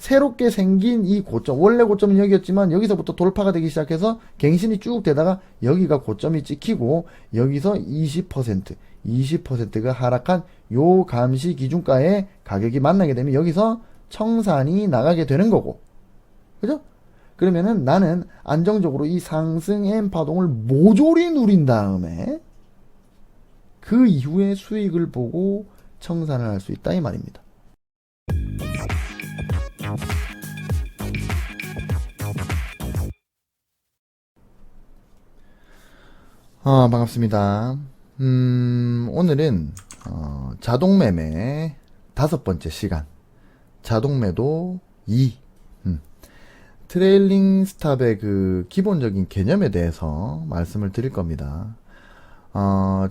새롭게 생긴 이 고점, 원래 고점은 여기였지만 여기서부터 돌파가 되기 시작해서 갱신이 쭉 되다가 여기가 고점이 찍히고 여기서 20%가 하락한 요 감시 기준가의 가격이 만나게 되면 여기서 청산이 나가게 되는 거고, 그죠? 그러면은 나는 안정적으로 이 상승 M 파동을 모조리 누린 다음에 그 이후에 수익을 보고 청산을 할 수 있다 이 말입니다. 반갑습니다. 오늘은 자동매매 5번째 시간, 자동매도 2, 트레일링 스탑의 그 기본적인 개념에 대해서 말씀을 드릴 겁니다.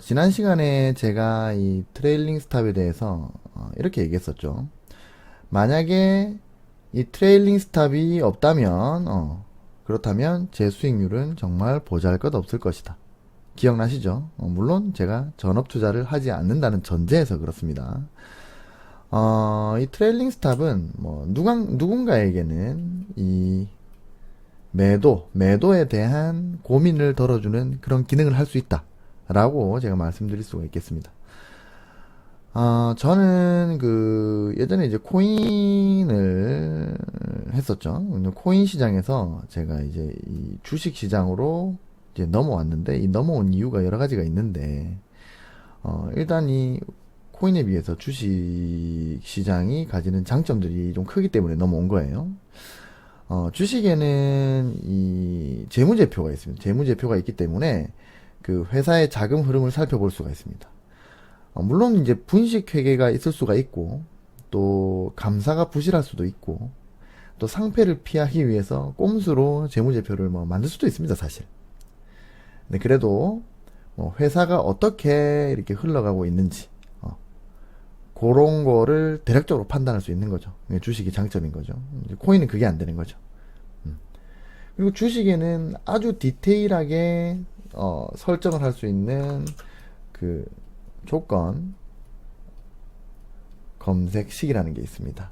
지난 시간에 제가 이 트레일링 스탑에 대해서 이렇게 얘기했었죠. 만약에 이 트레일링 스탑이 없다면 그렇다면 제 수익률은 정말 보잘것없을 것이다. 기억나시죠? 물론 제가 전업 투자를 하지 않는다는 전제에서 그렇습니다. 이 트레일링 스탑은 뭐 누군가에게는 이 매도에 대한 고민을 덜어주는 그런 기능을 할 수 있다 라고 제가 말씀드릴 수가 있겠습니다. 저는 예전에 이제 코인을 했었죠. 코인 시장에서 제가 이제 이 주식 시장으로 이제 넘어왔는데, 이 넘어온 이유가 여러 가지가 있는데, 일단 이 코인에 비해서 주식 시장이 가지는 장점들이 좀 크기 때문에 넘어온 거예요. 주식에는 이 재무제표가 있습니다. 재무제표가 있기 때문에 그 회사의 자금 흐름을 살펴볼 수가 있습니다. 물론 이제 분식 회계가 있을 수가 있고, 또 감사가 부실할 수도 있고, 또 상패를 피하기 위해서 꼼수로 재무제표를 만들 수도 있습니다, 사실. 네, 그래도 회사가 어떻게 이렇게 흘러가고 있는지 그런 거를 대략적으로 판단할 수 있는 거죠. 주식이 장점인 거죠. 이제 코인은 그게 안 되는 거죠. 그리고 주식에는 아주 디테일하게 설정을 할 수 있는 그 조건 검색식이라는 게 있습니다.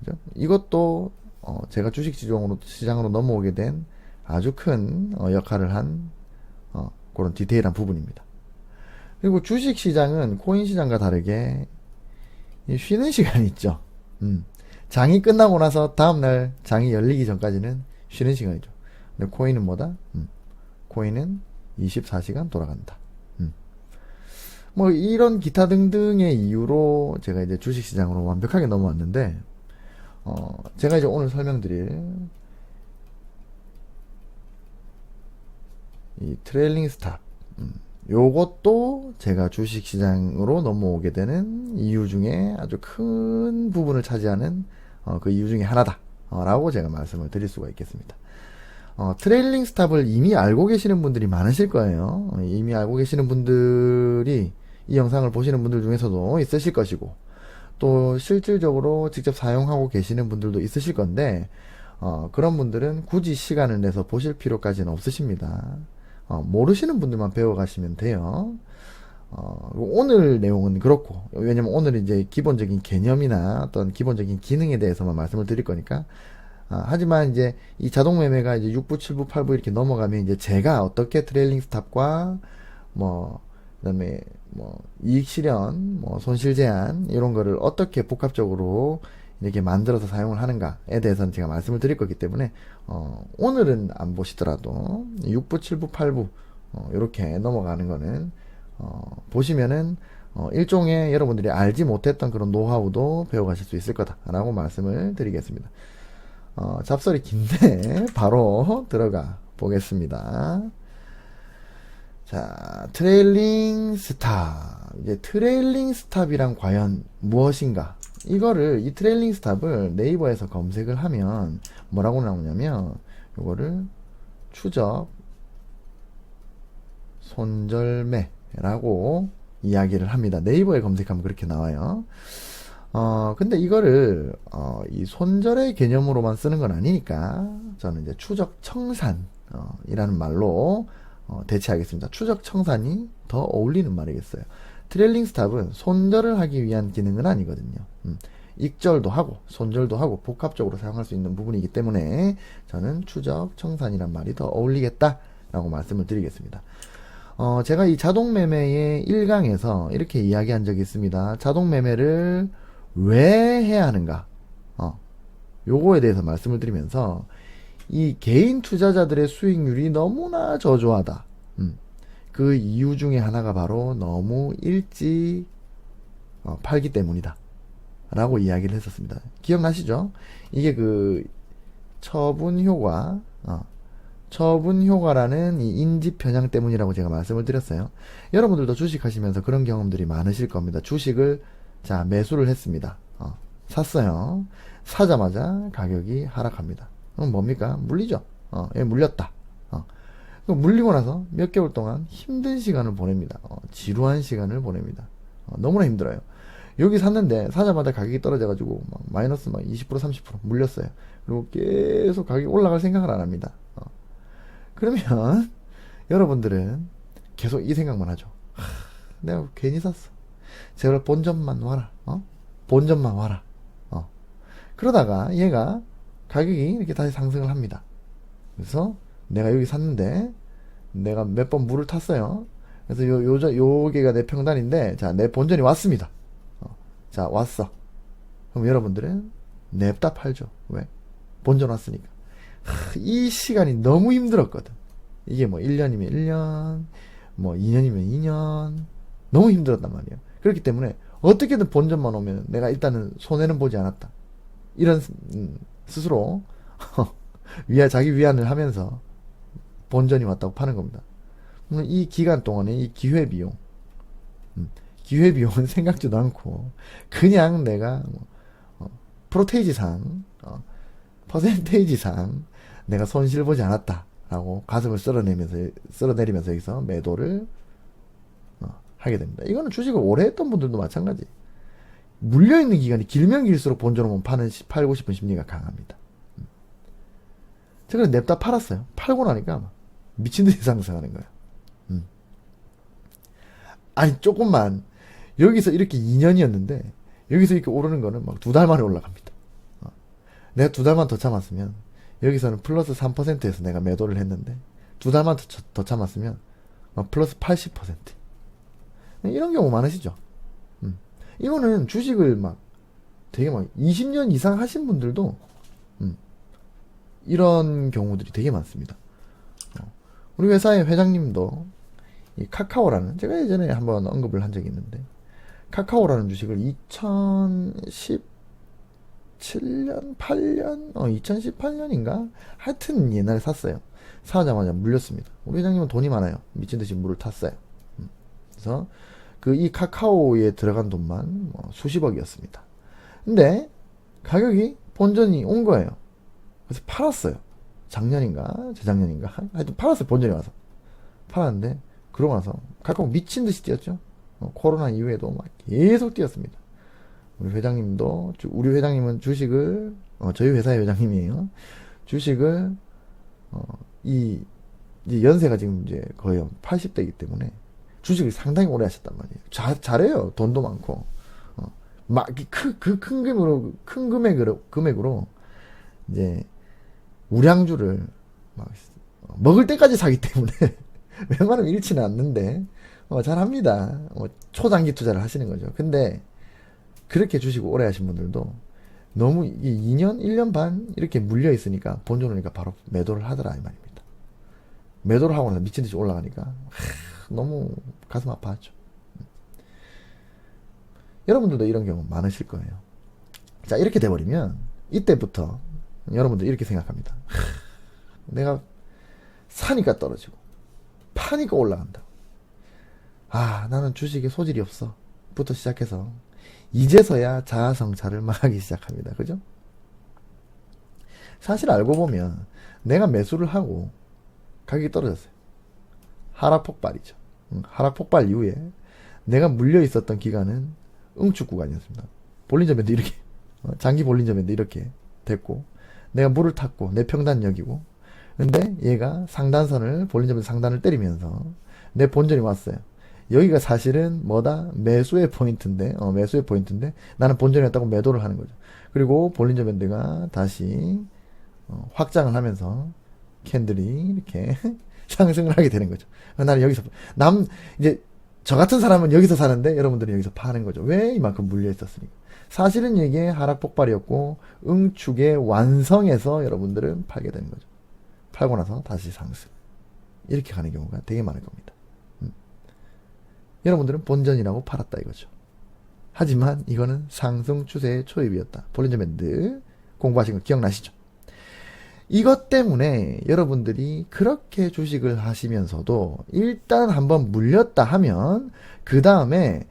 그죠? 이것도 제가 주식 시장으로 넘어오게 된 아주 큰 역할을 한 그런 디테일한 부분입니다. 그리고 주식 시장은 코인 시장과 다르게 쉬는 시간이 있죠. 장이 끝나고 나서 다음날 장이 열리기 전까지는 쉬는 시간이죠. 근데 코인은 뭐다? 코인은 24시간 돌아간다. 뭐 이런 기타 등등의 이유로 제가 이제 주식 시장으로 완벽하게 넘어왔는데, 제가 이제 오늘 설명드릴 이 트레일링 스탑, 요것도 제가 주식시장으로 넘어오게 되는 이유 중에 아주 큰 부분을 차지하는 그 이유 중에 하나다 라고 제가 말씀을 드릴 수가 있겠습니다. 트레일링 스탑을 이미 알고 계시는 분들이 많으실 거예요. 이미 알고 계시는 분들이 이 영상을 보시는 분들 중에서도 있으실 것이고, 또 실질적으로 직접 사용하고 계시는 분들도 있으실 건데, 그런 분들은 굳이 시간을 내서 보실 필요까지는 없으십니다. 모르시는 분들만 배워가시면 돼요. 오늘 내용은 그렇고, 왜냐면 오늘은 이제 기본적인 개념이나 어떤 기본적인 기능에 대해서만 말씀을 드릴 거니까. 하지만 이제 이 자동 매매가 이제 6부, 7부, 8부 이렇게 넘어가면 이제 제가 어떻게 트레일링 스탑과 그다음에 이익 실현, 손실 제한 이런 거를 어떻게 복합적으로 이렇게 만들어서 사용을 하는가에 대해서는 제가 말씀을 드릴 거기 때문에 오늘은 안 보시더라도 6부, 7부, 8부 이렇게 넘어가는 거는 보시면은 일종의 여러분들이 알지 못했던 그런 노하우도 배워가실 수 있을 거다라고 말씀을 드리겠습니다. 잡설이 긴데 바로 들어가 보겠습니다. 자, 트레일링 스탑. 이제 트레일링 스탑이란 과연 무엇인가? 이 트레일링 스탑을 네이버에서 검색을 하면 뭐라고 나오냐면, 요거를 추적 손절매라고 이야기를 합니다. 네이버에 검색하면 그렇게 나와요. 근데 이거를 이 손절의 개념으로만 쓰는 건 아니니까 저는 이제 추적 청산이라는 말로 대체하겠습니다. 추적 청산이 더 어울리는 말이겠어요. 트레일링 스탑은 손절을 하기 위한 기능은 아니거든요. 익절도 하고 손절도 하고 복합적으로 사용할 수 있는 부분이기 때문에 저는 추적 청산이란 말이 더 어울리겠다라고 말씀을 드리겠습니다. 제가 이 자동매매의 1강에서 이렇게 이야기한 적이 있습니다. 자동매매를 왜 해야 하는가? 요거에 대해서 말씀을 드리면서 이 개인 투자자들의 수익률이 너무나 저조하다. 그 이유 중에 하나가 바로 너무 일찍 팔기 때문이다. 라고 이야기를 했었습니다. 기억나시죠? 이게 그 처분 효과라는 이 인지 편향 때문이라고 제가 말씀을 드렸어요. 여러분들도 주식하시면서 그런 경험들이 많으실 겁니다. 주식을 매수를 했습니다. 샀어요. 사자마자 가격이 하락합니다. 그럼 뭡니까? 물리죠. 물렸다. 물리고 나서 몇 개월 동안 힘든 시간을 보냅니다. 지루한 시간을 보냅니다. 너무나 힘들어요. 여기 샀는데 사자마자 가격이 떨어져가지고 마이너스 20% 30% 물렸어요. 그리고 계속 가격이 올라갈 생각을 안 합니다. 그러면 여러분들은 계속 이 생각만 하죠. 내가 괜히 샀어. 제발 본전만 와라. 본전만 와라. 그러다가 얘가 가격이 이렇게 다시 상승을 합니다. 그래서 내가 여기 샀는데 내가 몇 번 물을 탔어요. 그래서 요게가 내 평단인데 내 본전이 왔습니다. 왔어. 그럼 여러분들은 냅다 팔죠. 왜? 본전 왔으니까. 이 시간이 너무 힘들었거든. 이게 1년이면 1년, 2년이면 2년. 너무 힘들었단 말이에요. 그렇기 때문에 어떻게든 본전만 오면 내가 일단은 손해는 보지 않았다. 이런 스스로 자기 위안을 하면서 본전이 왔다고 파는 겁니다. 이 기간 동안에 이 기회비용은 생각지도 않고 그냥 내가 프로테이지상 퍼센테이지상 내가 손실 보지 않았다라고 가슴을 쓸어내리면서 여기서 매도를 하게 됩니다. 이거는 주식을 오래 했던 분들도 마찬가지. 물려있는 기간이 길면 길수록 본전을 팔고 싶은 심리가 강합니다. 제가 냅다 팔았어요. 팔고 나니까 미친듯이 상승하는 거예요. 아니 조금만 여기서 이렇게 2년이었는데 여기서 이렇게 오르는 거는 2달 만에 올라갑니다. 내가 2달만 더 참았으면 여기서는 플러스 3%에서 내가 매도를 했는데 2달만 더 참았으면 플러스 80%. 이런 경우 많으시죠? 이거는 주식을 되게 20년 이상 하신 분들도 이런 경우들이 되게 많습니다. 우리 회사의 회장님도 이 카카오라는, 제가 예전에 한번 언급을 한 적이 있는데, 카카오라는 주식을 2017년 8년 2018년인가 하여튼 옛날에 샀어요. 사자마자 물렸습니다. 우리 회장님은 돈이 많아요. 미친듯이 물을 탔어요. 그래서 이 카카오에 들어간 돈만 수십억이었습니다. 근데 가격이 본전이 온 거예요. 그래서 팔았어요. 작년인가 재작년인가 하여튼 팔았어요. 본전이 와서 팔았는데, 그러고 나서 카카오 미친듯이 뛰었죠. 코로나 이후에도 계속 뛰었습니다. 우리 회장님은 주식을 저희 회사의 회장님이에요. 주식을 이제 연세가 지금 이제 거의 80대이기 때문에 주식을 상당히 오래 하셨단 말이에요. 잘해요. 돈도 많고 큰 금액으로 이제 우량주를 먹을 때까지 사기 때문에 웬만하면 잃지는 않는데 잘합니다. 초장기 투자를 하시는 거죠. 근데 그렇게 주식 오래 하신 분들도 너무 2년 1년 반 이렇게 물려 있으니까 본전 오니까 바로 매도를 하더라 이 말입니다. 매도를 하고 나서 미친듯이 올라가니까 너무 가슴 아파하죠. 여러분들도 이런 경우 많으실 거예요. 자, 이렇게 돼버리면 이때부터 여러분들 이렇게 생각합니다. 내가 사니까 떨어지고 파니까 올라간다. 나는 주식에 소질이 없어 부터 시작해서 이제서야 자아성찰을 막 하기 시작합니다. 그죠? 사실 알고 보면 내가 매수를 하고 가격이 떨어졌어요. 하락폭발이죠. 하락폭발 이후에 내가 물려 있었던 기간은 응축 구간이었습니다. 볼린저 밴드 이렇게 장기 볼린저 밴드 이렇게 됐고, 내가 물을 탔고 내 평단 여기고, 근데 얘가 볼린저 밴드 상단을 때리면서 내 본전이 왔어요. 여기가 사실은 뭐다? 매수의 포인트인데, 나는 본전이었다고 매도를 하는 거죠. 그리고 볼린저 밴드가 다시 확장을 하면서 캔들이 이렇게 상승을 하게 되는 거죠. 나는 여기서 이제 저 같은 사람은 여기서 사는데 여러분들은 여기서 파는 거죠. 왜? 이만큼 물려 있었으니까. 사실은 이게 하락 폭발이었고 응축의 완성에서 여러분들은 팔게 되는 거죠. 팔고 나서 다시 상승. 이렇게 가는 경우가 되게 많을 겁니다. 여러분들은 본전이라고 팔았다 이거죠. 하지만 이거는 상승 추세의 초입이었다. 볼린저 밴드 공부하신 거 기억나시죠? 이것 때문에 여러분들이 그렇게 주식을 하시면서도 일단 한번 물렸다 하면 그 다음에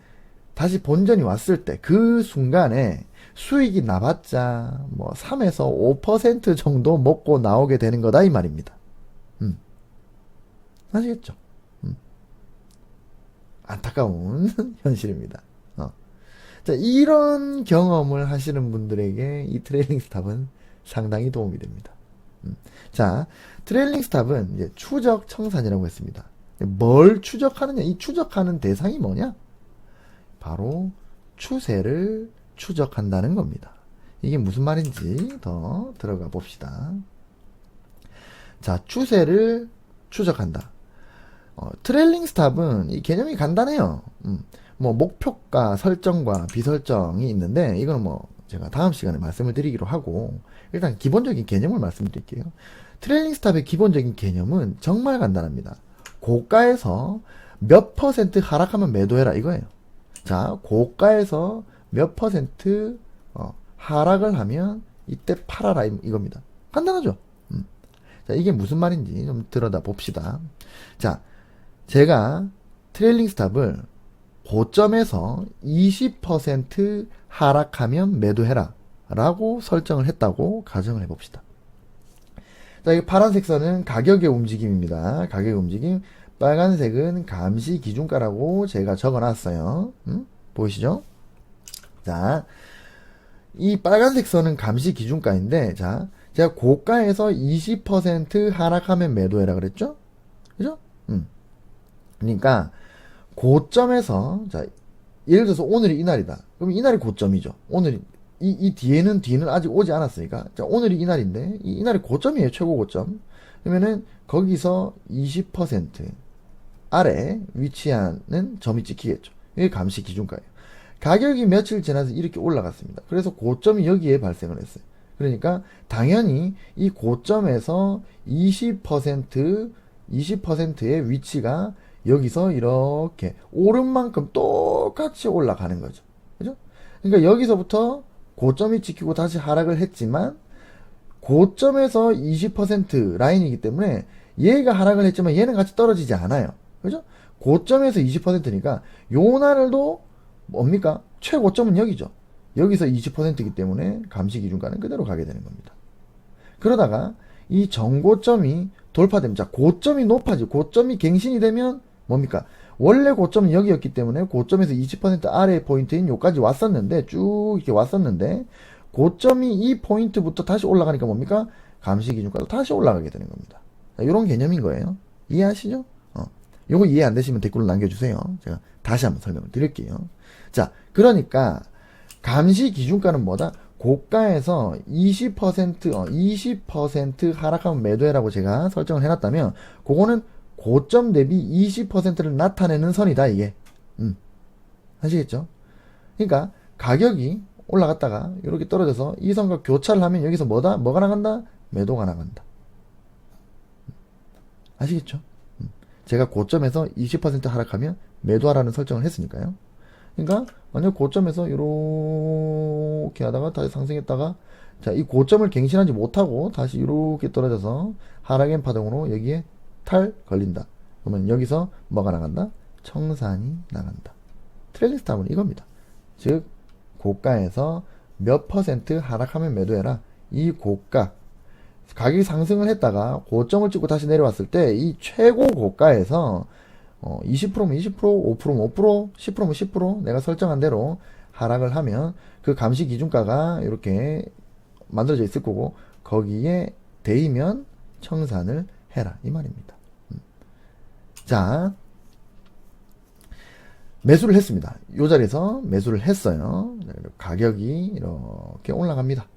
다시 본전이 왔을 때 그 순간에 수익이 나봤자 뭐 3에서 5% 정도 먹고 나오게 되는 거다 이 말입니다. 아시겠죠? 안타까운 현실입니다. 자, 이런 경험을 하시는 분들에게 이 트레일링 스탑은 상당히 도움이 됩니다. 자, 트레일링 스탑은 이제 추적 청산이라고 했습니다. 뭘 추적하느냐? 이 추적하는 대상이 뭐냐? 바로 추세를 추적한다는 겁니다. 이게 무슨 말인지 더 들어가 봅시다. 자, 추세를 추적한다. 트레일링 스탑은 이 개념이 간단해요. 뭐 목표가 설정과 비설정이 있는데 이거는 뭐 제가 다음 시간에 말씀을 드리기로 하고 일단 기본적인 개념을 말씀드릴게요. 트레일링 스탑의 기본적인 개념은 정말 간단합니다. 고가에서 몇 퍼센트 하락하면 매도해라 이거예요. 자, 고가에서 몇 퍼센트 하락을 하면 이때 팔아라 이겁니다. 간단하죠? 자, 이게 무슨 말인지 좀 들여다 봅시다. 자, 제가 트레일링 스탑을 고점에서 20% 하락하면 매도해라 라고 설정을 했다고 가정을 해봅시다. 자, 이 파란색 선은 가격의 움직임입니다. 가격의 움직임. 빨간색은 감시 기준가라고 제가 적어놨어요. 보이시죠? 자, 이 빨간색 선은 감시 기준가인데, 자, 제가 고가에서 20% 하락하면 매도해라 그랬죠? 그죠? 그러니까 고점에서, 자, 예를 들어서 오늘이 이날이다. 그럼 이날이 고점이죠. 오늘이 뒤는 아직 오지 않았으니까. 자, 오늘이 이날인데, 이날이 고점이에요. 최고 고점. 그러면은, 거기서 20% 아래 위치하는 점이 찍히겠죠. 이게 감시 기준가예요. 가격이 며칠 지나서 이렇게 올라갔습니다. 그래서 고점이 여기에 발생을 했어요. 그러니까, 당연히 이 고점에서 20%의 위치가 여기서 이렇게 오른 만큼 똑같이 올라가는 거죠. 그죠? 그러니까 여기서부터 고점이 찍히고 다시 하락을 했지만 고점에서 20% 라인이기 때문에 얘가 하락을 했지만 얘는 같이 떨어지지 않아요. 그죠? 고점에서 20%니까 요 날도 뭡니까? 최고점은 여기죠. 여기서 20%이기 때문에 감시 기준가는 그대로 가게 되는 겁니다. 그러다가 이 정고점이 돌파되면, 자, 고점이 높아지고 고점이 갱신이 되면 뭡니까? 원래 고점은 여기였기 때문에 고점에서 20% 아래 포인트인 요까지 왔었는데, 쭉 이렇게 왔었는데, 고점이 이 포인트부터 다시 올라가니까 뭡니까? 감시 기준가도 다시 올라가게 되는 겁니다. 이런 개념인 거예요. 이해하시죠? 요거 이해 안 되시면 댓글로 남겨주세요. 제가 다시 한번 설명을 드릴게요. 자, 그러니까, 감시 기준가는 뭐다? 고가에서 20% 하락하면 매도해라고 제가 설정을 해놨다면, 그거는 고점 대비 20%를 나타내는 선이다, 이게. 아시겠죠? 그러니까, 가격이 올라갔다가, 이렇게 떨어져서 이 선과 교차를 하면 여기서 뭐가 나간다? 매도가 나간다. 아시겠죠? 제가 고점에서 20% 하락하면 매도하라는 설정을 했으니까요. 그러니까, 만약 고점에서 이렇게 하다가 다시 상승했다가, 자, 이 고점을 갱신하지 못하고 다시 이렇게 떨어져서 하락엔 파동으로 여기에 탈 걸린다. 그러면 여기서 뭐가 나간다? 청산이 나간다. 트레일링 스탑은 이겁니다. 즉, 고가에서 몇 퍼센트 하락하면 매도해라. 이 고가, 가격이 상승을 했다가 고점을 찍고 다시 내려왔을 때 이 최고 고가에서 20%면 20%, 5%면 5%, 10%면 10% 내가 설정한 대로 하락을 하면 그 감시 기준가가 이렇게 만들어져 있을 거고 거기에 대이면 청산을 해라 이 말입니다. 자, 매수를 했습니다. 이 자리에서 매수를 했어요. 가격이 이렇게 올라갑니다.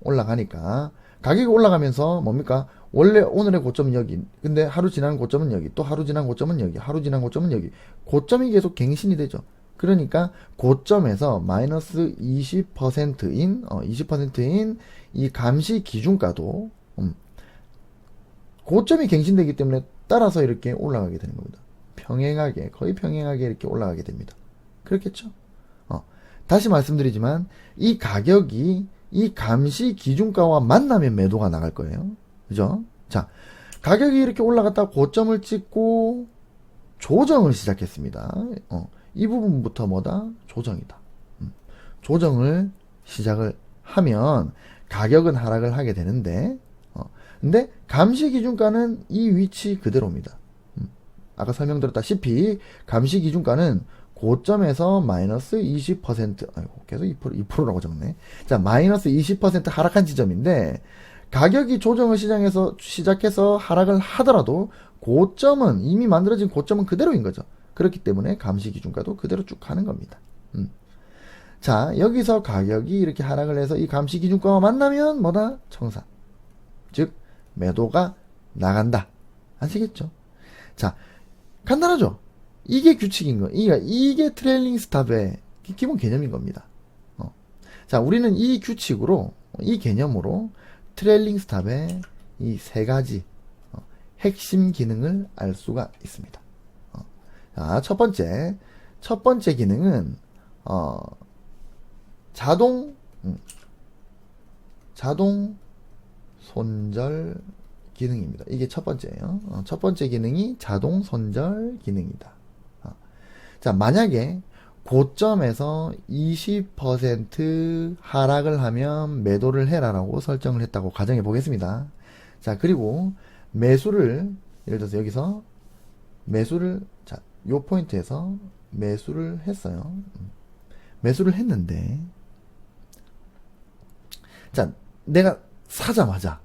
올라가니까 가격이 올라가면서 뭡니까? 원래 오늘의 고점은 여기, 근데 하루 지난 고점은 여기, 또 하루 지난 고점은 여기, 하루 지난 고점은 여기, 고점이 계속 갱신이 되죠. 그러니까 고점에서 마이너스 20%인 20%인 이 감시 기준가도 고점이 갱신되기 때문에 따라서 이렇게 올라가게 되는 겁니다. 평행하게, 거의 평행하게 이렇게 올라가게 됩니다. 그렇겠죠? 다시 말씀드리지만 이 가격이 이 감시 기준가와 만나면 매도가 나갈 거예요. 그죠? 자, 가격이 이렇게 올라갔다 고점을 찍고 조정을 시작했습니다. 이 부분부터 뭐다? 조정이다. 조정을 시작을 하면 가격은 하락을 하게 되는데, 근데 감시 기준가는 이 위치 그대로입니다. 아까 설명드렸다시피 감시 기준가는 고점에서 마이너스 20%, 아이고, 계속 2%라고 적네. 자, 마이너스 20% 하락한 지점인데, 가격이 조정을 시작해서 하락을 하더라도, 고점은, 이미 만들어진 고점은 그대로인 거죠. 그렇기 때문에 감시 기준가도 그대로 쭉 가는 겁니다. 자, 여기서 가격이 이렇게 하락을 해서 이 감시 기준가와 만나면 뭐다? 청산. 즉, 매도가 나간다. 아시겠죠? 자, 간단하죠? 이게 규칙인 거. 이게 트레일링 스탑의 기본 개념인 겁니다. 자, 우리는 이 규칙으로, 이 개념으로 트레일링 스탑의 이 세 가지 핵심 기능을 알 수가 있습니다. 자, 첫 번째 기능은 자동 손절 기능입니다. 이게 첫 번째예요. 첫 번째 기능이 자동 손절 기능이다. 자, 만약에 고점에서 20% 하락을 하면 매도를 해라라고 설정을 했다고 가정해 보겠습니다. 자, 그리고 매수를, 예를 들어서 여기서 매수를, 자, 요 포인트에서 매수를 했어요. 매수를 했는데, 자, 내가 사자마자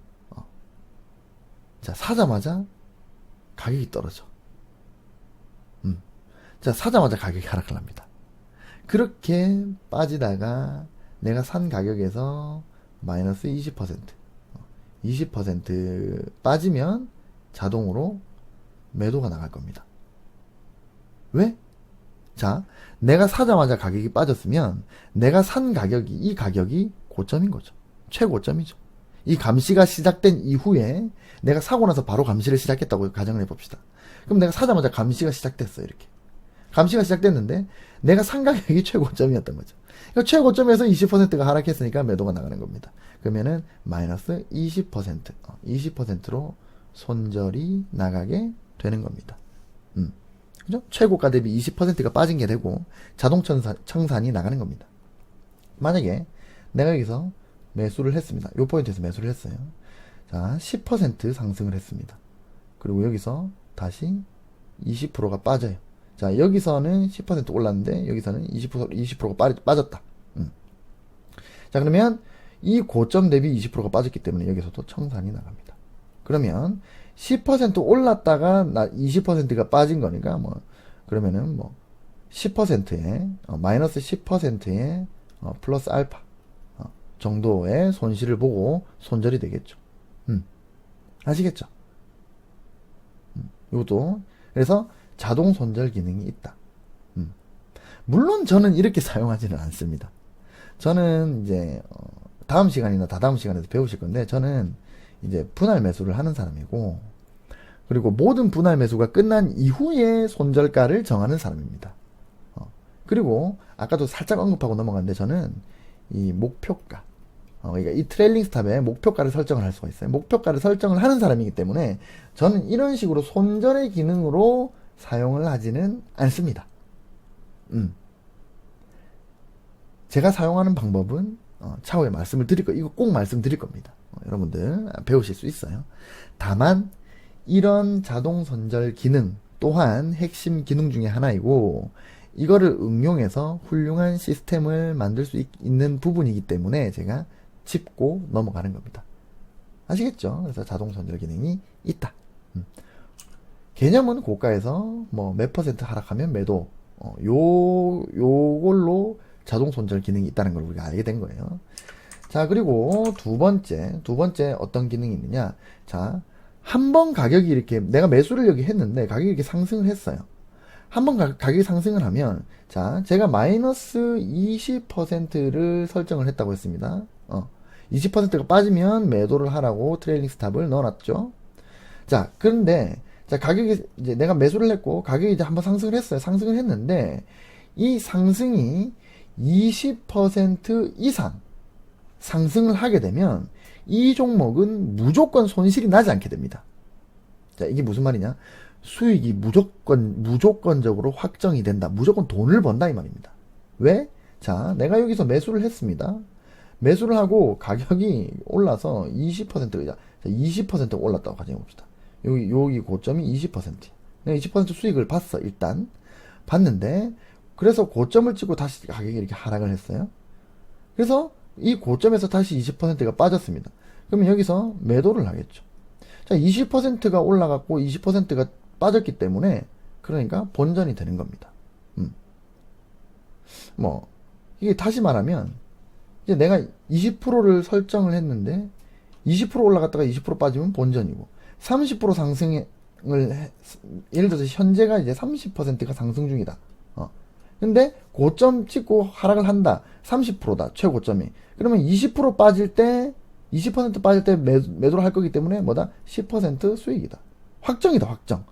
가격이 떨어져. 자, 사자마자 가격이 하락을 합니다. 그렇게 빠지다가 내가 산 가격에서 마이너스 20% 빠지면 자동으로 매도가 나갈 겁니다. 왜? 자, 내가 사자마자 가격이 빠졌으면 내가 산 가격이, 이 가격이 고점인 거죠. 최고점이죠. 이 감시가 시작된 이후에 내가 사고 나서 바로 감시를 시작했다고 가정을 해봅시다. 그럼 내가 사자마자 감시가 시작됐어요. 이렇게. 감시가 시작됐는데 내가 산 가격이 최고점이었던 거죠. 그러니까 최고점에서 20%가 하락했으니까 매도가 나가는 겁니다. 그러면은 마이너스 20%로 손절이 나가게 되는 겁니다. 그죠? 최고가 대비 20%가 빠진 게 되고 자동 청산이 나가는 겁니다. 만약에 내가 여기서 매수를 했습니다. 이 포인트에서 매수를 했어요. 자, 10% 상승을 했습니다. 그리고 여기서 다시 20%가 빠져요. 자, 여기서는 10% 올랐는데 여기서는 20%가 빠졌다. 자, 그러면 이 고점 대비 20%가 빠졌기 때문에 여기서도 청산이 나갑니다. 그러면 10% 올랐다가 20%가 빠진 거니까 그러면은 10%에 마이너스 10%에 플러스 알파 정도의 손실을 보고 손절이 되겠죠. 아시겠죠? 이것도 그래서 자동 손절 기능이 있다. 물론 저는 이렇게 사용하지는 않습니다. 저는 이제 다음 시간이나 다다음 시간에도 배우실 건데, 저는 이제 분할 매수를 하는 사람이고, 그리고 모든 분할 매수가 끝난 이후에 손절가를 정하는 사람입니다. 그리고 아까도 살짝 언급하고 넘어갔는데, 저는 이 목표가, 그러니까 이 트레일링 스탑에 목표가를 설정을 할 수가 있어요. 목표가를 설정을 하는 사람이기 때문에 저는 이런 식으로 손절의 기능으로 사용을 하지는 않습니다. 제가 사용하는 방법은 차후에 말씀을 드릴 거, 이거 꼭 말씀드릴 겁니다. 여러분들 배우실 수 있어요. 다만 이런 자동 손절 기능 또한 핵심 기능 중에 하나이고, 이거를 응용해서 훌륭한 시스템을 만들 수 있는 부분이기 때문에 제가 짚고 넘어가는 겁니다. 아시겠죠? 그래서 자동 손절 기능이 있다. 개념은 고가에서 몇 퍼센트 하락하면 매도, 요걸로 자동 손절 기능이 있다는 걸 우리가 알게 된 거예요. 자, 그리고 두 번째 어떤 기능이 있느냐. 자, 한 번 가격이 이렇게, 내가 매수를 여기 했는데, 가격이 이렇게 상승을 했어요. 한 번 가격이 상승을 하면, 자, 제가 마이너스 20%를 설정을 했다고 했습니다. 20%가 빠지면 매도를 하라고 트레일링 스탑을 넣어놨죠. 자, 그런데, 자, 가격이, 이제 내가 매수를 했고, 가격이 이제 한번 상승을 했어요. 상승을 했는데, 이 상승이 20% 이상 상승을 하게 되면, 이 종목은 무조건 손실이 나지 않게 됩니다. 자, 이게 무슨 말이냐? 수익이 무조건적으로 확정이 된다. 무조건 돈을 번다, 이 말입니다. 왜? 자, 내가 여기서 매수를 했습니다. 매수를 하고 가격이 올라서 20%가 20% 올랐다고 가정해봅시다. 여기 고점이 20%. 내가 20% 수익을 봤어, 일단. 봤는데, 그래서 고점을 찍고 다시 가격이 이렇게 하락을 했어요. 그래서 이 고점에서 다시 20%가 빠졌습니다. 그러면 여기서 매도를 하겠죠. 자, 20%가 올라갔고 20%가 빠졌기 때문에, 그러니까 본전이 되는 겁니다. 이게 다시 말하면, 이제 내가 20%를 설정을 했는데 20% 올라갔다가 20% 빠지면 본전이고, 30% 상승을 예를 들어서 현재가 이제 30%가 상승 중이다. 근데 고점 찍고 하락을 한다. 30%다. 최고점이. 그러면 20% 빠질 때 20% 빠질 때 매도를 할 거기 때문에 뭐다? 10% 수익이다. 확정이다. 확정.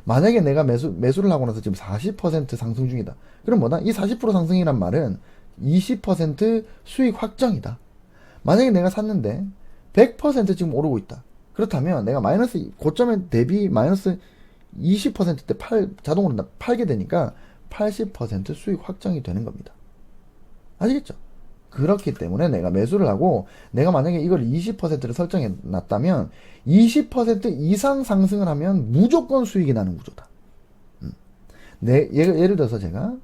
만약에 내가 매수를 하고 나서 지금 40% 상승 중이다. 그럼 뭐다? 이 40% 상승이란 말은 20% 수익 확정이다. 만약에 내가 샀는데 100% 지금 오르고 있다. 그렇다면 내가 마이너스 고점에 대비 마이너스 20%대 자동으로 팔게 되니까 80% 수익 확정이 되는 겁니다. 아시겠죠? 그렇기 때문에 내가 매수를 하고, 내가 만약에 이걸 20%를 설정해 놨다면 20% 이상 상승을 하면 무조건 수익이 나는 구조다. 예를 들어서 제가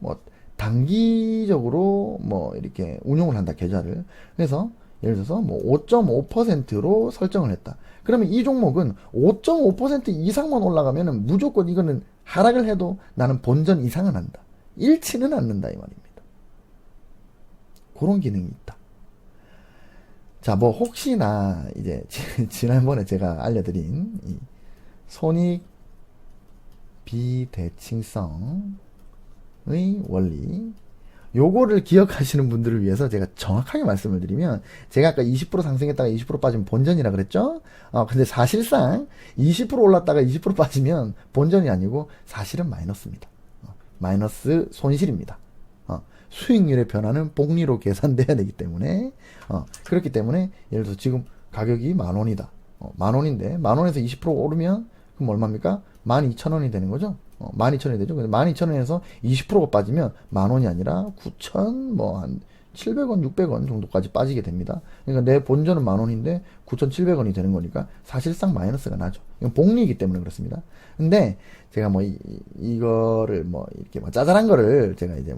단기적으로 이렇게 운용을 한다, 계좌를. 그래서 예를 들어서 5.5%로 설정을 했다. 그러면 이 종목은 5.5% 이상만 올라가면은 무조건 이거는 하락을 해도 나는 본전 이상은 한다. 잃지는 않는다, 이 말입니다. 그런 기능이 있다. 자, 혹시나 이제 지난번에 제가 알려드린 이 손익 비대칭성의 원리, 요거를 기억하시는 분들을 위해서 제가 정확하게 말씀을 드리면, 제가 아까 20% 상승했다가 20% 빠지면 본전이라 그랬죠? 근데 사실상 20% 올랐다가 20% 빠지면 본전이 아니고 사실은 마이너스입니다. 마이너스 손실입니다. 수익률의 변화는 복리로 계산돼야 되기 때문에, 그렇기 때문에 예를 들어서 지금 가격이 10,000원이다. 10,000원인데 10,000원에서 20% 오르면 그럼 얼마입니까? 12,000원이 되는 거죠. 12,000원이 되죠. 근데 12,000원에서 20%가 빠지면 10,000원이 아니라 9,000, 한 700원, 600원 정도까지 빠지게 됩니다. 그러니까 내 본전은 10,000원인데 9,700원이 되는 거니까 사실상 마이너스가 나죠. 이건 복리이기 때문에 그렇습니다. 근데 제가 이거를 이렇게 짜잘한 거를 제가 이제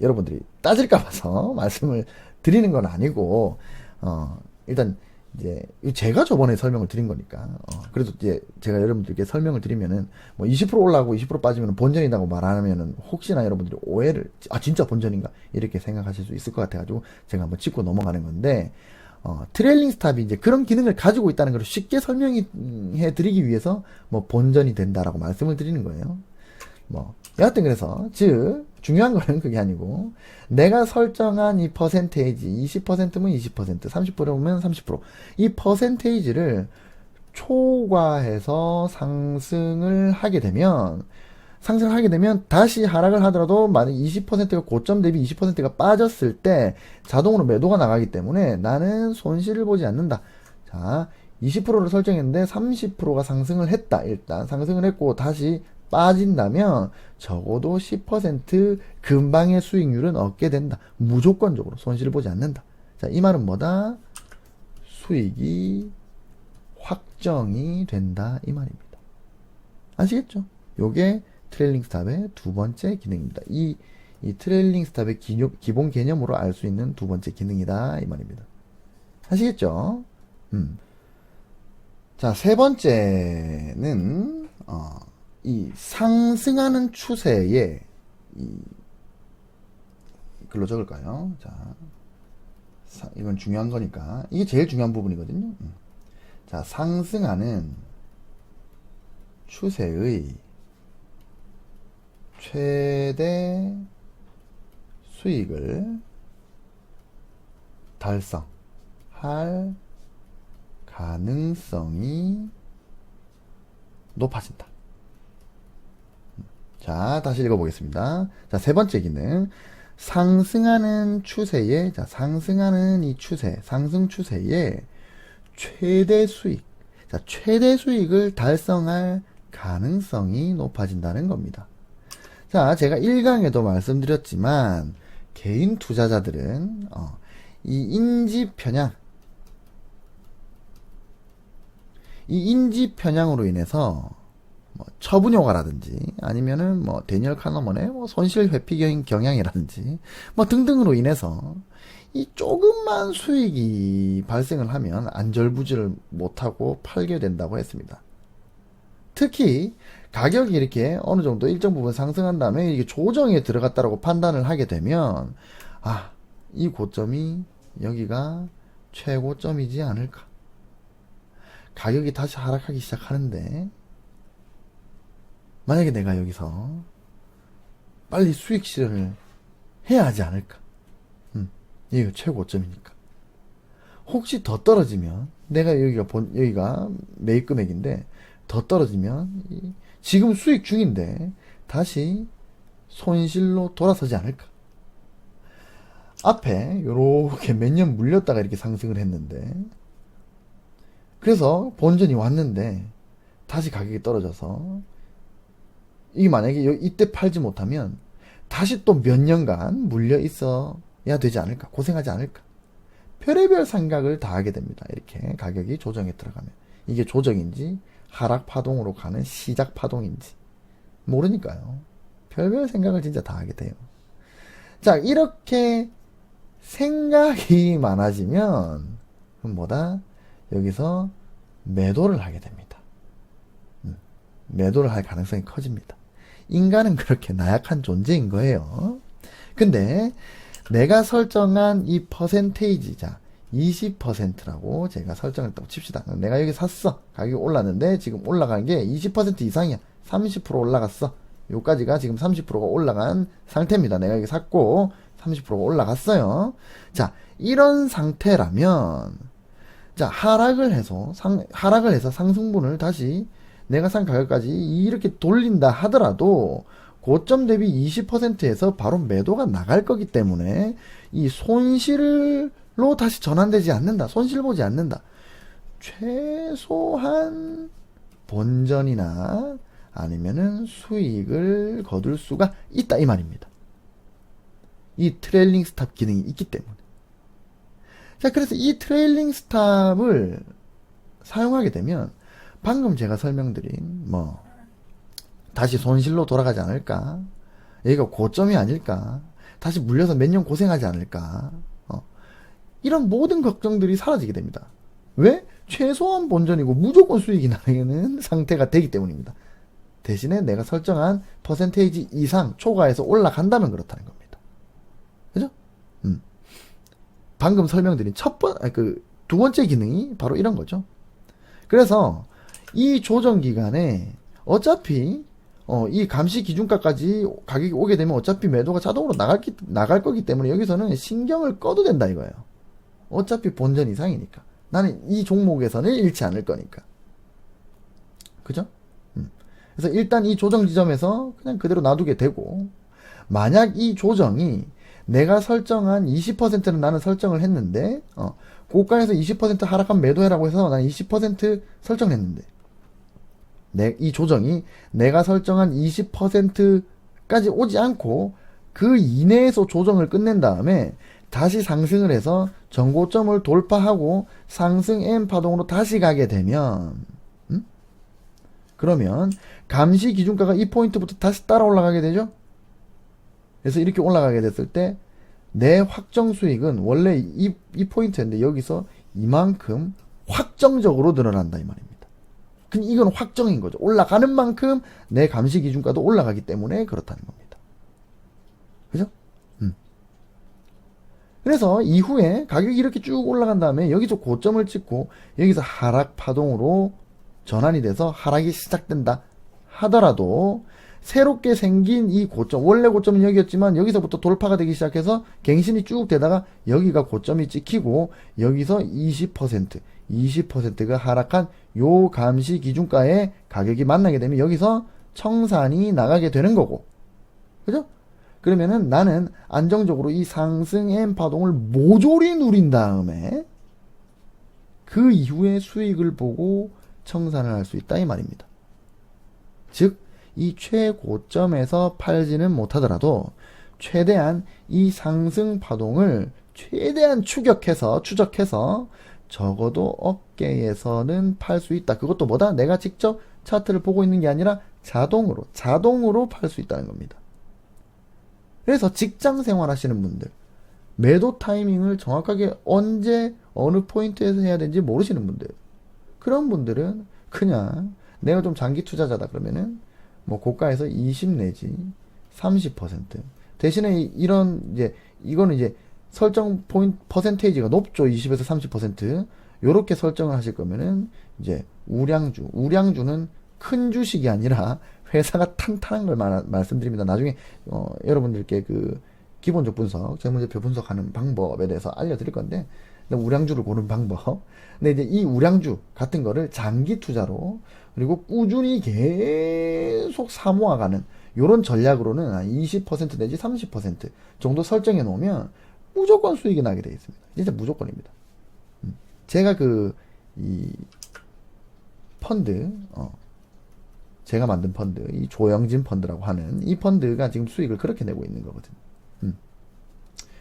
여러분들이 따질까 봐서 말씀을 드리는 건 아니고, 일단 이제 제가 저번에 설명을 드린 거니까, 그래도 이제 제가 여러분들께 설명을 드리면은 20% 올라가고 20% 빠지면 본전이라고 말하면은 혹시나 여러분들이 오해를, 진짜 본전인가 이렇게 생각하실 수 있을 것 같아가지고 제가 한번 짚고 넘어가는 건데, 트레일링 스탑이 이제 그런 기능을 가지고 있다는 걸 쉽게 설명해 드리기 위해서 본전이 된다라고 말씀을 드리는 거예요. 여하튼 그래서 중요한 거는 그게 아니고, 내가 설정한 이 퍼센테이지, 20%면 20%, 30%면 30%, 이 퍼센테이지를 초과해서 상승을 하게 되면 다시 하락을 하더라도 만약 20%가 고점 대비 20%가 빠졌을 때 자동으로 매도가 나가기 때문에 나는 손실을 보지 않는다. 자, 20%를 설정했는데 30%가 상승을 했다. 일단 상승을 했고 다시 빠진다면 적어도 10% 근방의 수익률은 얻게 된다. 무조건적으로 손실을 보지 않는다. 자, 이 말은 뭐다? 수익이 확정이 된다, 이 말입니다. 아시겠죠? 요게 트레일링 스탑의 두 번째 기능입니다. 이 트레일링 스탑의 기본 개념으로 알 수 있는 두 번째 기능이다, 이 말입니다. 아시겠죠? 자, 세 번째는 이 상승하는 추세에 글로 적을까요? 자, 이건 중요한 거니까. 이게 제일 중요한 부분이거든요. 자, 상승하는 추세의 최대 수익을 달성할 가능성이 높아진다. 자, 다시 읽어보겠습니다. 자, 세 번째 기능. 상승하는 추세에, 자, 상승하는 이 추세, 상승 추세에 최대 수익, 자, 최대 수익을 달성할 가능성이 높아진다는 겁니다. 자, 제가 1강에도 말씀드렸지만, 개인 투자자들은, 이 인지 편향으로 인해서, 처분효과라든지 아니면은 데니얼 카너먼의 손실 회피 경향이라든지 등등으로 인해서 이 조금만 수익이 발생을 하면 안절부절을 못하고 팔게 된다고 했습니다. 특히 가격이 이렇게 어느 정도 일정 부분 상승한 다음에 이게 조정에 들어갔다라고 판단을 하게 되면 이 고점이 여기가 최고점이지 않을까. 가격이 다시 하락하기 시작하는데 만약에 내가 여기서 빨리 수익 실현을 해야 하지 않을까. 여기가 최고점이니까. 혹시 더 떨어지면 내가 여기가 매입 금액인데 더 떨어지면 지금 수익 중인데 다시 손실로 돌아서지 않을까. 앞에 이렇게 몇 년 물렸다가 이렇게 상승을 했는데 그래서 본전이 왔는데 다시 가격이 떨어져서 이게 만약에 이때 팔지 못하면 다시 또 몇 년간 물려 있어야 되지 않을까, 고생하지 않을까. 별의별 생각을 다 하게 됩니다. 이렇게 가격이 조정에 들어가면 이게 조정인지 하락 파동으로 가는 시작 파동인지 모르니까요. 별별 생각을 진짜 다 하게 돼요. 자, 이렇게 생각이 많아지면 여기서 매도를 하게 됩니다. 매도를 할 가능성이 커집니다. 인간은 그렇게 나약한 존재인 거예요. 근데 내가 설정한 이 퍼센테이지, 자, 20%라고 제가 설정을 했다고 칩시다. 내가 여기 샀어. 가격이 올랐는데 지금 올라간 게 20% 이상이야. 30% 올라갔어. 요까지가 지금 30%가 올라간 상태입니다. 내가 여기 샀고 30%가 올라갔어요. 자, 이런 상태라면 자, 하락을 해서 상승분을 다시 내가 산 가격까지 이렇게 돌린다 하더라도 고점 대비 20%에서 바로 매도가 나갈 거기 때문에 이 손실로 다시 전환되지 않는다. 손실 보지 않는다. 최소한 본전이나 아니면은 수익을 거둘 수가 있다 이 말입니다. 이 트레일링 스탑 기능이 있기 때문에. 자, 그래서 이 트레일링 스탑을 사용하게 되면 방금 제가 설명드린 다시 손실로 돌아가지 않을까, 여기가 고점이 아닐까, 다시 물려서 몇 년 고생하지 않을까, 이런 모든 걱정들이 사라지게 됩니다. 왜? 최소한 본전이고 무조건 수익이 나는 상태가 되기 때문입니다. 대신에 내가 설정한 퍼센테이지 이상 초과해서 올라간다면 그렇다는 겁니다. 그죠? 방금 설명드린 두 번째 기능이 바로 이런 거죠. 그래서 이 조정 기간에 어차피 이 감시 기준가까지 가격이 오게 되면 어차피 매도가 자동으로 나갈 거기 때문에 여기서는 신경을 꺼도 된다 이거예요. 어차피 본전 이상이니까. 나는 이 종목에서는 잃지 않을 거니까. 그죠? 그래서 일단 이 조정 지점에서 그냥 그대로 놔두게 되고, 만약 이 조정이 내가 설정한 20%는 나는 설정을 했는데 고가에서 20% 하락한 매도해라고 해서 난 20% 설정을 했는데 이 조정이 내가 설정한 20%까지 오지 않고 그 이내에서 조정을 끝낸 다음에 다시 상승을 해서 전고점을 돌파하고 상승 M 파동으로 다시 가게 되면 그러면 감시 기준가가 이 포인트부터 다시 따라 올라가게 되죠. 그래서 이렇게 올라가게 됐을 때 내 확정 수익은 원래 이 포인트였는데 여기서 이만큼 확정적으로 늘어난다 이 말입니다. 근데 이건 확정인 거죠. 올라가는 만큼 내 감시 기준가도 올라가기 때문에 그렇다는 겁니다. 그래서 이후에 가격이 이렇게 쭉 올라간 다음에 여기서 고점을 찍고 여기서 하락 파동으로 전환이 돼서 하락이 시작된다 하더라도 새롭게 생긴 이 고점, 원래 고점은 여기였지만 여기서부터 돌파가 되기 시작해서 갱신이 쭉 되다가 여기가 고점이 찍히고 여기서 20%가 하락한 요 감시 기준가의 가격이 만나게 되면 여기서 청산이 나가게 되는 거고, 그죠? 그러면은 나는 안정적으로 이 상승 M 파동을 모조리 누린 다음에 그 이후에 수익을 보고 청산을 할 수 있다 이 말입니다. 즉 이 최고점에서 팔지는 못하더라도 최대한 이 상승 파동을 최대한 추적해서 적어도 어깨에서는 팔 수 있다. 그것도 뭐다? 내가 직접 차트를 보고 있는 게 아니라 자동으로 팔 수 있다는 겁니다. 그래서 직장 생활 하시는 분들, 매도 타이밍을 정확하게 언제 어느 포인트에서 해야 되는지 모르시는 분들, 그런 분들은 그냥 내가 좀 장기 투자자다 그러면은 뭐 고가에서 20 내지 30% 대신에 이거는 이제 설정 포인트 퍼센테이지가 높죠. 20에서 30% 요렇게 설정을 하실 거면은 이제 우량주는 큰 주식이 아니라 회사가 탄탄한 걸 말씀드립니다. 나중에 여러분들께 그 기본적 분석, 재무제표 분석하는 방법에 대해서 알려드릴 건데, 우량주를 고르는 방법. 근데 이제 이 우량주 같은 거를 장기 투자로 그리고 꾸준히 계속 사모아가는 요런 전략으로는 20% 내지 30% 정도 설정해 놓으면 무조건 수익이 나게 되어 있습니다. 진짜 무조건입니다. 제가 이 펀드, 제가 만든 펀드, 이 조영진 펀드라고 하는 이 펀드가 지금 수익을 그렇게 내고 있는 거거든요.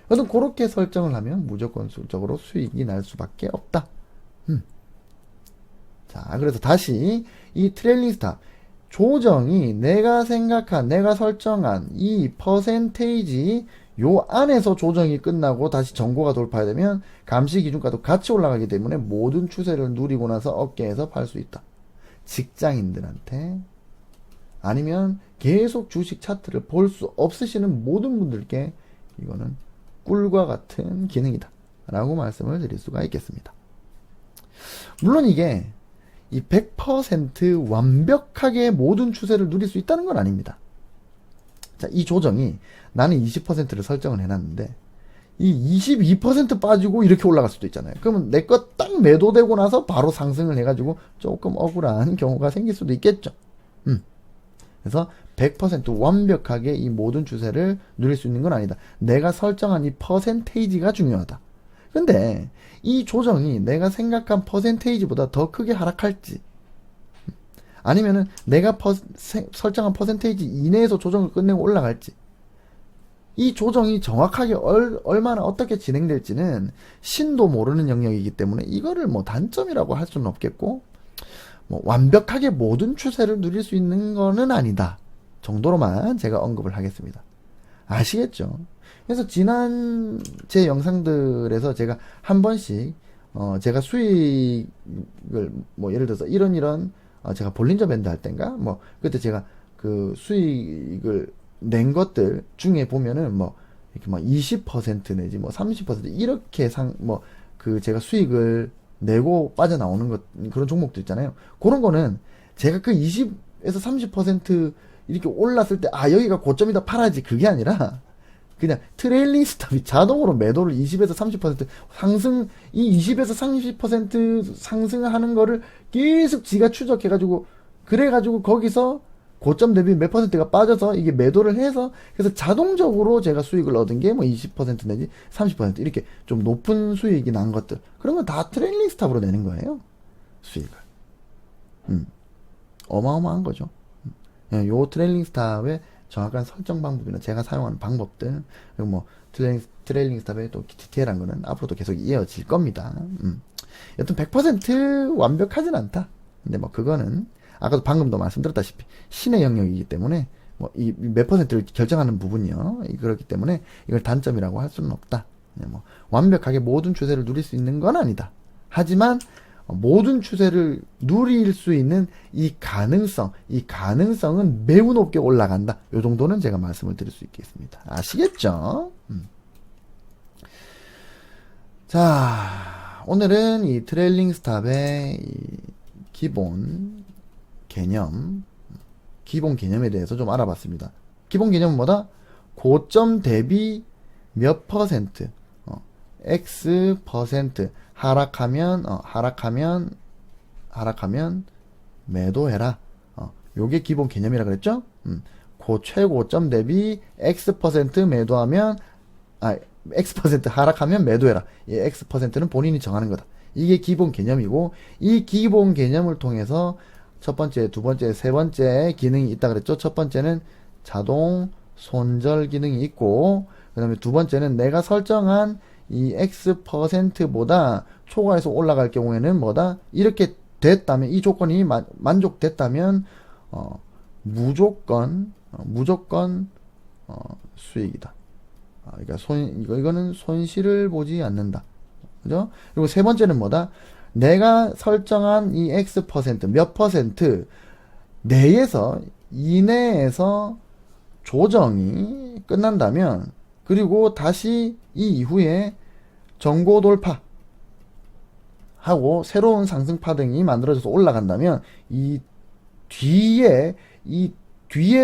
그래서 그렇게 설정을 하면 무조건적으로 수익이 날 수밖에 없다. 자, 그래서 다시 이 트레일링 스탑 조정이 내가 설정한 이 퍼센테이지 요 안에서 조정이 끝나고 다시 전고가 돌파되면 감시 기준가도 같이 올라가기 때문에 모든 추세를 누리고 나서 어깨에서 팔 수 있다. 직장인들한테 아니면 계속 주식 차트를 볼 수 없으시는 모든 분들께 이거는 꿀과 같은 기능이다 라고 말씀을 드릴 수가 있겠습니다. 물론 이게 이 100% 완벽하게 모든 추세를 누릴 수 있다는 건 아닙니다. 자, 이 조정이 나는 20%를 설정을 해놨는데 이 22% 빠지고 이렇게 올라갈 수도 있잖아요. 그러면 내 거 딱 매도되고 나서 바로 상승을 해가지고 조금 억울한 경우가 생길 수도 있겠죠. 그래서 100% 완벽하게 이 모든 추세를 누릴 수 있는 건 아니다. 내가 설정한 이 퍼센테이지가 중요하다. 근데 이 조정이 내가 생각한 퍼센테이지보다 더 크게 하락할지, 아니면은 내가 설정한 퍼센테이지 이내에서 조정을 끝내고 올라갈지, 이 조정이 정확하게 얼마나 어떻게 진행될지는 신도 모르는 영역이기 때문에 이거를 뭐 단점이라고 할 수는 없겠고, 뭐 완벽하게 모든 추세를 누릴 수 있는 거는 아니다 정도로만 제가 언급을 하겠습니다. 아시겠죠? 그래서 지난 제 영상들에서 제가 한 번씩 제가 수익을 뭐 예를 들어서 이런 제가 볼린저 밴드 할 땐가 뭐 그때 제가 그 수익을 낸 것들 중에 보면은 뭐 이렇게 막 20% 내지 뭐 30% 이렇게 그 제가 수익을 내고 빠져나오는 그런 종목도 있잖아요. 그런 거는 제가 그 20에서 30% 이렇게 올랐을 때 여기가 고점이다 팔아야지, 그게 아니라 그냥 트레일링 스탑이 자동으로 매도를 20에서 30% 이 20에서 30% 상승하는 거를 계속 지가 추적해가지고, 그래가지고 거기서 고점 대비 몇 퍼센트가 빠져서 이게 매도를 해서, 그래서 자동적으로 제가 수익을 얻은 게 뭐 20% 내지 30% 이렇게 좀 높은 수익이 난 것들, 그런 건 다 트레일링 스탑으로 내는 거예요. 수익을. 어마어마한 거죠. 요 트레일링 스탑의 정확한 설정 방법이나 제가 사용하는 방법들, 그리고 뭐 트레일링 스탑의 또 디테일한 거는 앞으로도 계속 이어질 겁니다. 여튼 100% 완벽하진 않다. 근데 뭐 그거는 아까도 방금도 말씀드렸다시피 신의 영역이기 때문에 뭐 이 몇 퍼센트를 결정하는 부분이요. 그렇기 때문에 이걸 단점이라고 할 수는 없다. 뭐 완벽하게 모든 추세를 누릴 수 있는 건 아니다. 하지만 모든 추세를 누릴 수 있는 이 가능성은 매우 높게 올라간다. 요 정도는 제가 말씀을 드릴 수 있겠습니다. 아시겠죠? 자, 오늘은 이 트레일링 스탑의 이 기본 개념에 대해서 좀 알아봤습니다. 기본 개념은 뭐다? 고점 대비 몇 퍼센트, X 퍼센트 하락하면 매도해라. 요게 기본 개념이라 그랬죠? 고 최고점 대비 X 퍼센트 매도하면, X 퍼센트 하락하면 매도해라. 이 X 퍼센트는 본인이 정하는 거다. 이게 기본 개념이고, 이 기본 개념을 통해서 첫 번째, 두 번째, 세 번째 기능이 있다 그랬죠? 첫 번째는 자동 손절 기능이 있고, 그 다음에 두 번째는 내가 설정한 이 X 퍼센트보다 초과해서 올라갈 경우에는 뭐다? 이렇게 됐다면, 이 조건이 만족됐다면, 무조건 수익이다. 그러니까 이거는 손실을 보지 않는다. 그죠? 그리고 세 번째는 뭐다? 내가 설정한 이 X 퍼센트, 몇 퍼센트 이내에서 조정이 끝난다면, 그리고 다시 이 이후에 전고 돌파 하고 새로운 상승 파동이 만들어져서 올라간다면, 이 뒤에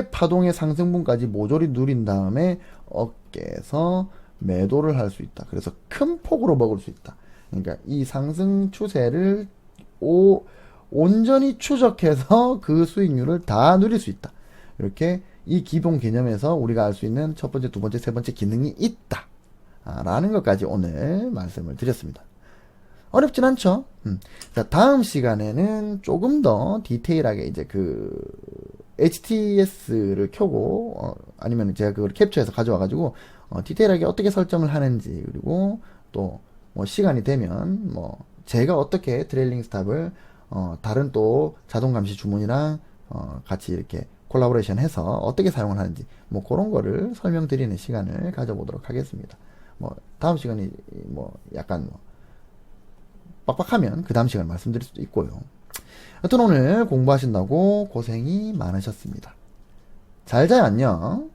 파동의 상승분까지 모조리 누린 다음에 어깨에서 매도를 할 수 있다. 그래서 큰 폭으로 먹을 수 있다. 그러니까 이 상승 추세를 온전히 추적해서 그 수익률을 다 누릴 수 있다. 이렇게 이 기본 개념에서 우리가 알 수 있는 첫 번째, 두 번째, 세 번째 기능이 있다. 라는 것까지 오늘 말씀을 드렸습니다. 어렵진 않죠? 자, 다음 시간에는 조금 더 디테일하게 이제 HTS를 켜고, 아니면 제가 그걸 캡처해서 가져와가지고, 디테일하게 어떻게 설정을 하는지, 그리고 또, 시간이 되면, 제가 어떻게 트레일링 스탑을, 다른 또 자동 감시 주문이랑, 같이 이렇게 콜라보레이션 해서 어떻게 사용을 하는지, 그런 거를 설명드리는 시간을 가져보도록 하겠습니다. 다음 시간이, 약간, 빡빡하면 그 다음 시간 말씀드릴 수도 있고요. 여튼 오늘 공부하신다고 고생이 많으셨습니다. 잘 자요, 안녕.